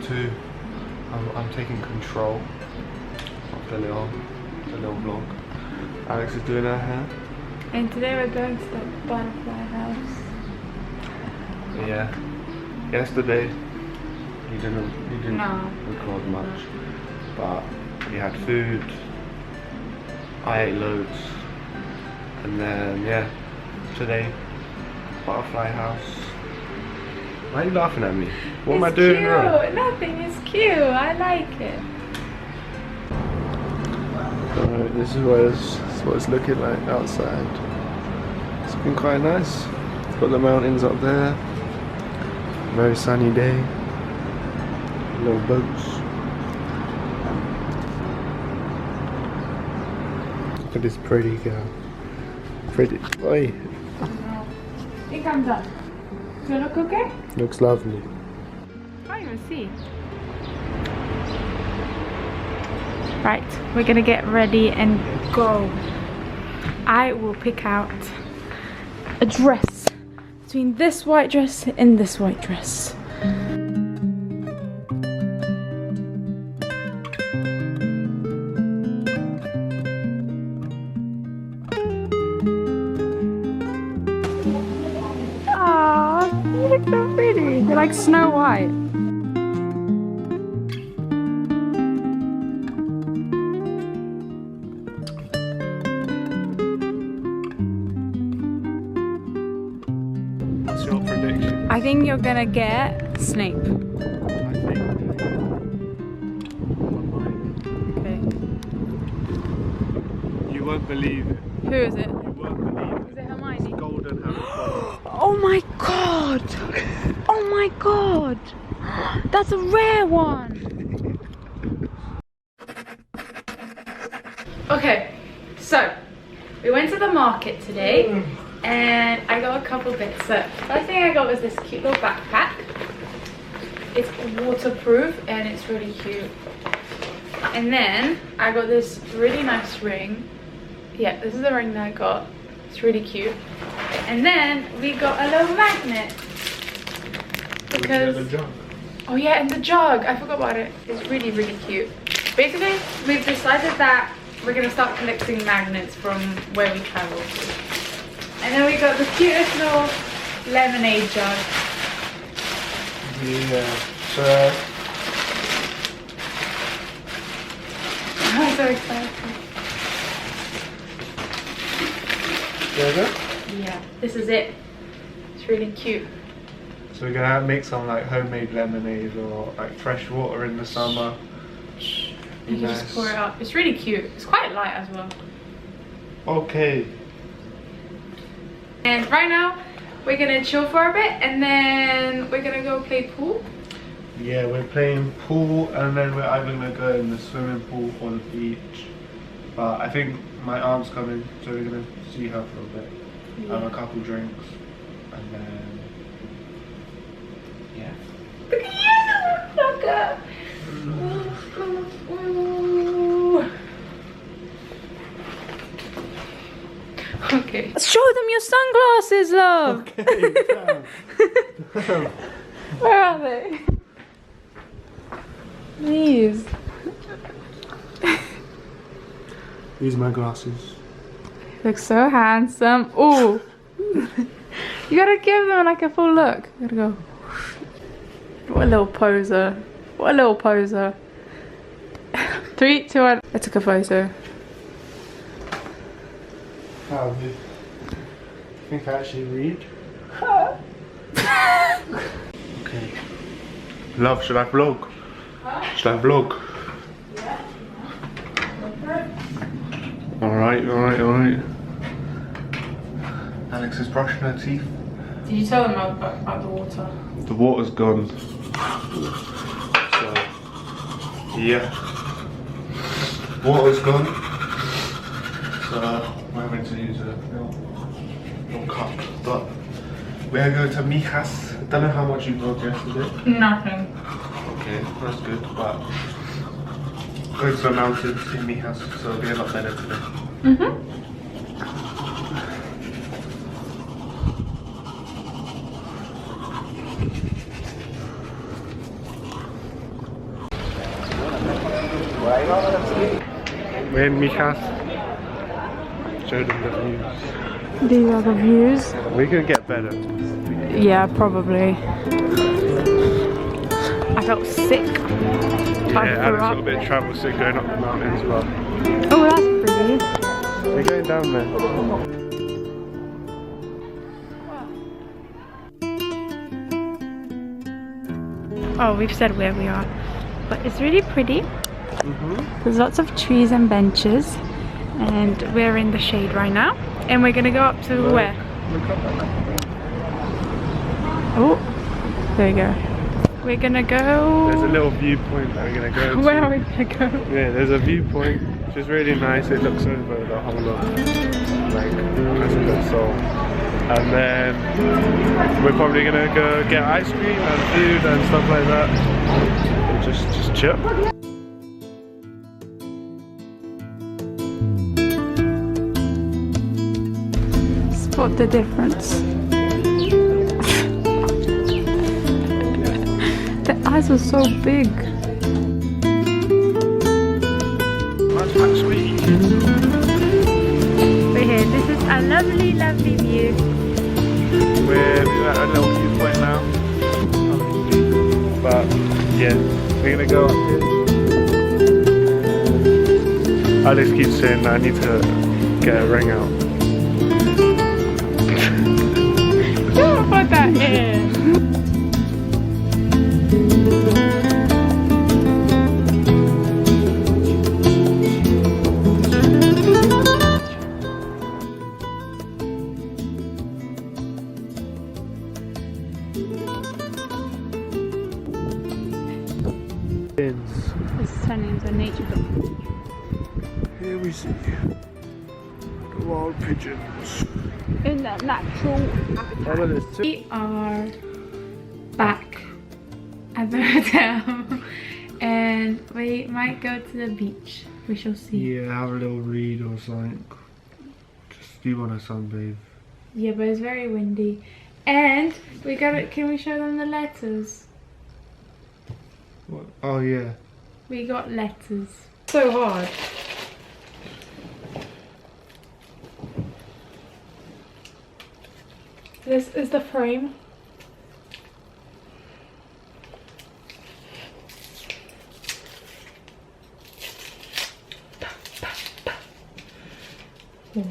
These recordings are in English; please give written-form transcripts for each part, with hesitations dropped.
2. I'm taking control of the little vlog. Alex is doing her hair. And today we're going to the butterfly house. Yeah. Yesterday you didn't record much, but we had food. I ate loads, and then yeah, today butterfly house. Why are you laughing at me? What am I doing wrong? Nothing, it's cute. I like it. Alright, this is what it's looking like outside. It's been quite nice. Got the mountains up there. Very sunny day. Little boats. Look at this pretty girl. Pretty. Oi. It comes up. Does it look okay? Looks lovely. I can't even see. Right, we're gonna get ready and go. I will pick out a dress between this white dress and this white dress. Aww, you look so pretty. You're like Snow White. What's your prediction? I think you're gonna get Snape. I think. Okay. You won't believe it. Who is it? You won't believe it. Is it Hermione? Golden Harry Potter. Oh my god! Oh my god! That's a rare one! Okay, so we went to the market today and I got a couple bits. So first thing I got was this cute little backpack. It's waterproof and it's really cute. And then I got this really nice ring. Yeah, this is the ring that I got. It's really cute. And then we got a little magnet. Because the jug. oh yeah, and the jug. I forgot about it. It's really, really cute. Basically, we've decided that we're gonna start collecting magnets from where we travel to. And then we got the cutest little lemonade jug. Yeah. So I'm so excited. there you go. Yeah, this is it. It's really cute. So we're gonna make some like homemade lemonade or like fresh water in the summer. You can just pour it up. It's really cute. It's quite light as well. Okay. And right now, we're gonna chill for a bit and then we're gonna go play pool. Yeah, we're playing pool and then we're either gonna go in the swimming pool or the beach. But I think my aunt's coming, so we're gonna see her for a bit. Have a couple drinks and then yeah. Look at you! Look at okay. Show them your sunglasses, love! Okay, damn. Where are they? These. These are my glasses. Look so handsome. Ooh. You gotta give them like a full look. You gotta go. What a little poser. What a little poser. 3, 2, 1. I took a photo. How do you think I actually read? Okay. Love, should I vlog? Should I vlog? Yeah. Alright. Alex is brushing her teeth. Did you tell them about the water? The water's gone. So, yeah. Water's gone. So, we're having to use a little cup. But, we're going to Mijas. I don't know how much you vlogged yesterday. Nothing. Okay, that's good. But, going to the mountains in Mijas, so it'll be a lot better today. We're in Mikas. Show them the views. These are the views. We could get better. Yeah, probably. I felt sick. Yeah, I had a little bit of travel sick going up the mountains, but... Oh, that's pretty. We're going down there. Oh, we've said where we are. But it's really pretty. There's lots of trees and benches. And we're in the shade right now. And we're gonna go up to where? Look up at that. Oh, there you go. We're gonna go... There's a little viewpoint that we're gonna go to. Where are we gonna go? Yeah, there's a viewpoint which is really nice. It looks over the whole of like Seoul. And then we're probably gonna go get ice cream and food and stuff like that. And just chill. Spot the difference. The eyes are so big. That's quite sweet. We're here. This is a lovely, lovely view. We're at a little viewpoint now. But yeah, we're gonna go up here. Alex keeps saying that I need to get a ring out. Don't put that in. This turning into a nature book. Here we see the wild pigeons. In their natural habitat. We are back at the hotel and we might go to the beach. We shall see. Yeah, have a little read or something. Just do you want to sunbathe? Yeah, but it's very windy. And we got it. Can we show them the letters? What? Oh yeah. We got letters. So hard. This is the frame.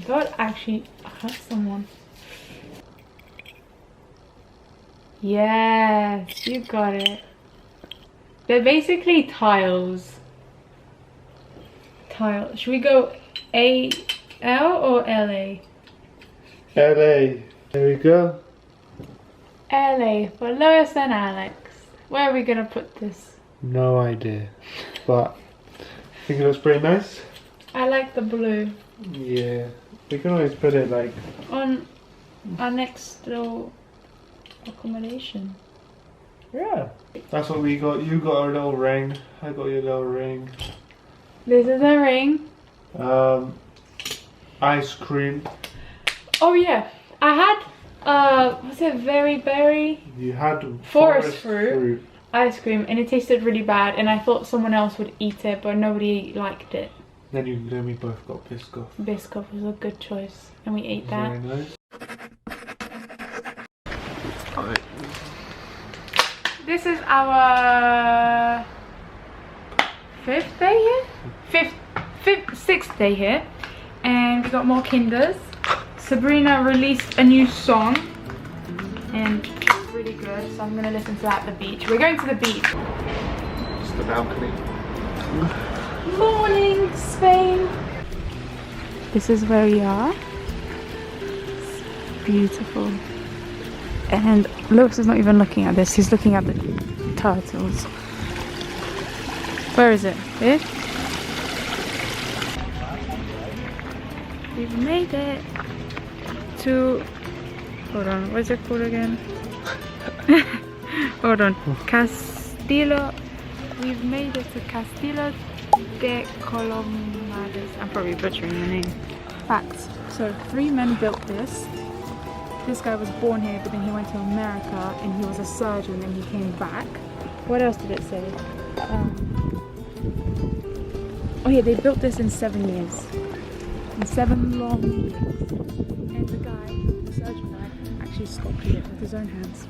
That actually hurt someone. Yes, you got it. They're basically tiles. Tile. Should we go A-L or L-A? LA. There we go. LA for Lois and Alex. Where are we gonna put this? No idea. But I think it looks pretty nice. I like the blue. Yeah. We can always put it like on our next little accommodation. yeah. That's what we got. You got a little ring. I got your little ring. This is a ring. Ice cream. Oh yeah. I had what's it, very berry? You had forest fruit ice cream and it tasted really bad and I thought someone else would eat it but nobody liked it. Then we both got Biscoff. Biscoff was a good choice and we ate that. Very nice. This is our sixth day here and we got more Kinders. Sabrina released a new song and it's really good, so I'm gonna listen to that at the beach. We're going to the beach. Just the balcony. Morning, Spain. This is where we are. It's beautiful. And Lewis is not even looking at this, he's looking at the turtles. Where is it? Here? We've made it to, hold on, what's it called again? Hold on, Castillo. We've made it to Castillo de Colomares. I'm probably butchering the name. Facts. So 3 men built this. This guy was born here, but then he went to America and he was a surgeon and he came back. What else did it say? Oh yeah, they built this in 7 years. In 7 long years. And the guy, the surgeon guy, actually sculpted it with his own hands.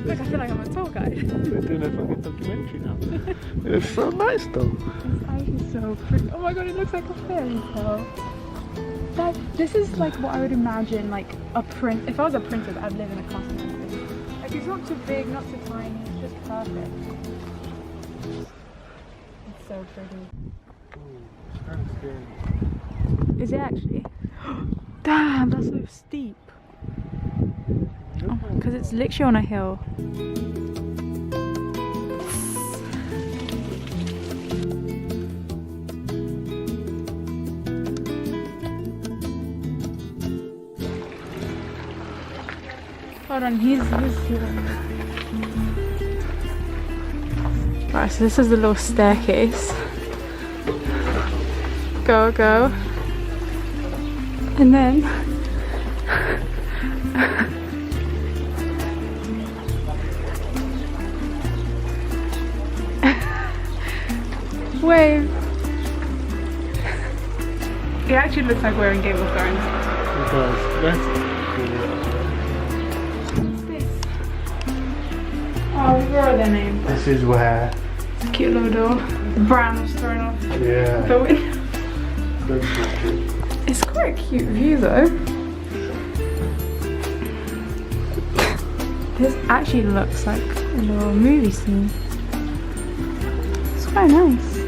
Look, I feel like I'm a tour guide. We're doing a fucking documentary now. It's so nice though. This ice is so pretty. Oh my god, it looks like a fairy tale. This is like what I would imagine, like a print. If I was a princess, I'd live in a castle like this. Like it's not too big, not too tiny, it's just perfect. It's so pretty. It's kind of scary. Is it actually? Damn, that's so steep. Because it's literally on a hill. Hold on, he's right, so this is the little staircase. Go, go. And then wave. It actually looks like we're in Game of Thrones. It does. That's cool. What's this? Oh, what are their names? This is where. It's a cute little door. The brown was thrown off Yeah. the window. That's so cute. It's quite a cute view though. This actually looks like a little movie scene. It's quite nice.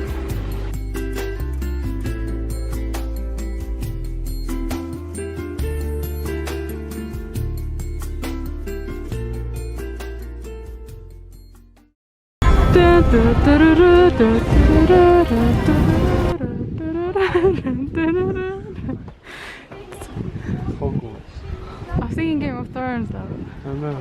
Hogwarts. I was thinking Game of Thrones though. I know.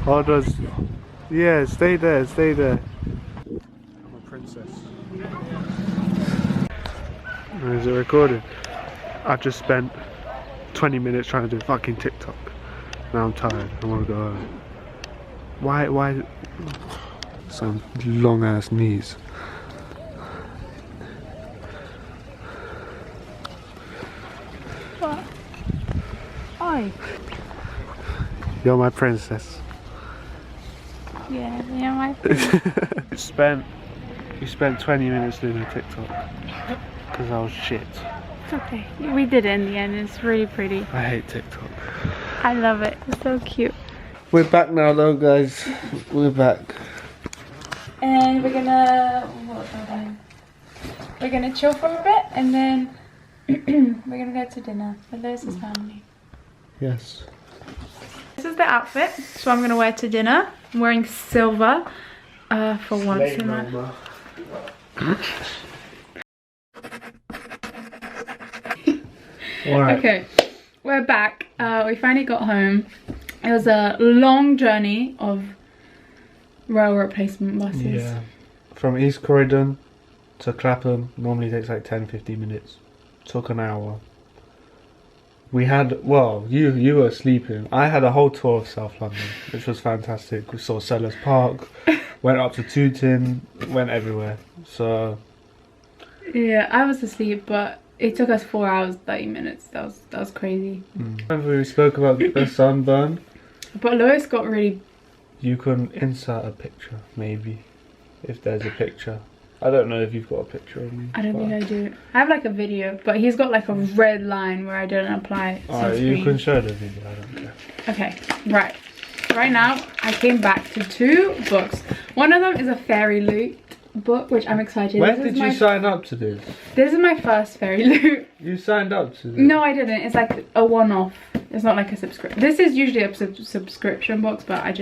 Oh, does. Yeah, stay there, stay there. I'm a princess. Is it recording? I've just spent 20 minutes trying to do fucking TikTok. Now I'm tired. I want to go home. Why? Some long ass knees. What? Oi. You're my princess. Yeah, my friend. You spent 20 minutes doing a TikTok because I was shit. It's okay. We did it in the end. It's really pretty. I hate TikTok. I love it. It's so cute. We're back now though, guys. We're back. And we're gonna we're gonna chill for a bit and then we're gonna go to dinner with Lewis's family. Yes. This is the outfit, so I'm gonna wear to dinner. I'm wearing silver for once in my Alright. Okay, we're back. We finally got home. It was a long journey of rail replacement buses. Yeah. From East Croydon to Clapham normally takes like 10-15 minutes. Took an hour. We had, well, you were sleeping. I had a whole tour of South London, which was fantastic. We saw Sellers Park, went up to Tooting, went everywhere. So yeah, I was asleep, but it took us 4 hours 30 minutes. That was crazy. Remember we spoke about the sunburn? But Lois got really. You can insert a picture, maybe, if there's a picture. I don't know if you've got a picture of me. I don't think I do. I have like a video, but he's got like a red line where I don't apply Alright, you can show the video, I don't care. Okay, right. Right now, I came back to 2 books. One of them is a Fairy Loot book, which I'm excited. When did you sign up to this? This is my first Fairy Loot. You signed up to this? No, I didn't. It's like a one-off. It's not like a subscription. This is usually a subscription box, but I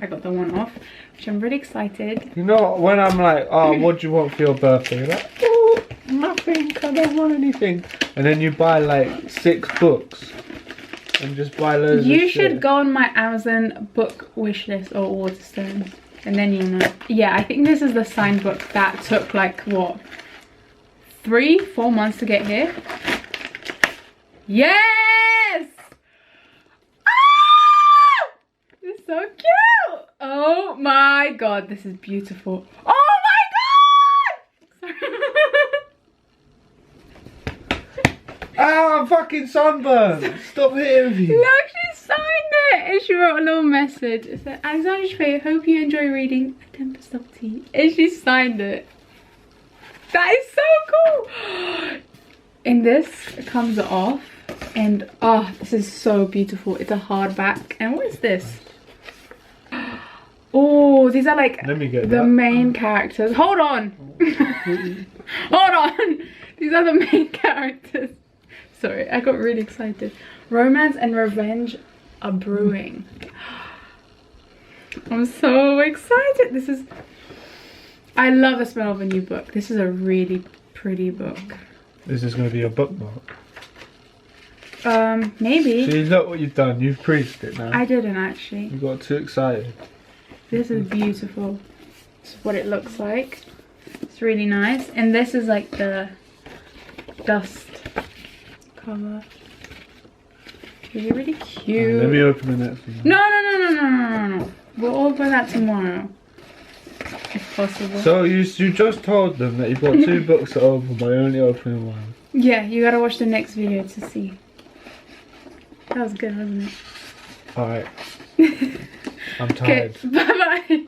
got the one-off, which I'm really excited. You know, when I'm like, oh, what do you want for your birthday? You're like, oh, nothing, I don't want anything. And then you buy like 6 books and just buy loads of shit. You should go on my Amazon book wish list or Waterstones, and then you'll know. Yeah, I think this is the signed book that took like, what, 3-4 months to get here? Yes! Ah! Oh my god, this is beautiful. Oh my god! Ah, I'm fucking sunburned. Stop hitting me. Look, she signed it. And she wrote a little message. It said, Alexandra Shpee, hope you enjoy reading A Tempest of Tea. And she signed it. That is so cool. And this comes off. And oh, this is so beautiful. It's a hardback. And what is this? Oh, these are like the main characters. Hold on. Hold on. These are the main characters. Sorry, I got really excited. Romance and revenge are brewing. I'm so excited. This is... I love the smell of a new book. This is a really pretty book. Is this going to be a bookmark? Maybe. See, look what you've done. You've preached it now. I didn't actually. You got too excited. This is beautiful. This is what it looks like. It's really nice. And this is like the dust cover. Really, really cute. Right, let me open the next one. No. We'll open that tomorrow. If possible. So you just told them that you've got 2 books to open by only opening one. Yeah, you gotta watch the next video to see. That was good, wasn't it? Alright. I'm tired. Okay, bye-bye.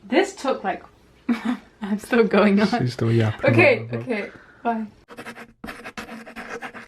This took like... I'm still going on. She's still yapping. Okay, bye.